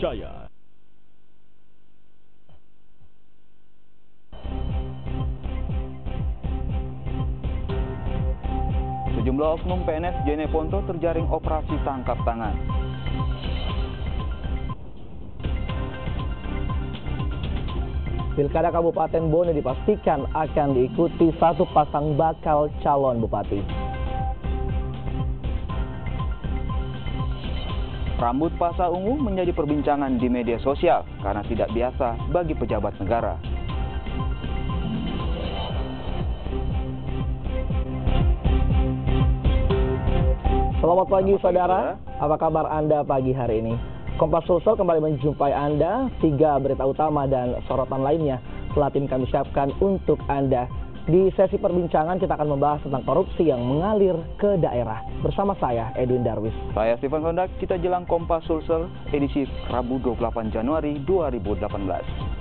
terpercaya. Sejumlah oknum PNS Jeneponto terjaring operasi tangkap tangan. Pilkada Kabupaten Bone dipastikan akan diikuti satu pasang bakal calon bupati. Rambut Pasha Ungu menjadi perbincangan di media sosial karena tidak biasa bagi pejabat negara. Selamat pagi saudara, apa kabar Anda pagi hari ini? Kompas Sulsel kembali menjumpai Anda, 3 berita utama dan sorotan lainnya telah tim kami siapkan untuk Anda. Di sesi perbincangan kita akan membahas tentang korupsi yang mengalir ke daerah. Bersama saya, Edwin Darwis. Saya Stephen Sondak, kita jelang Kompas Sulsel edisi Rabu 28 Januari 2018.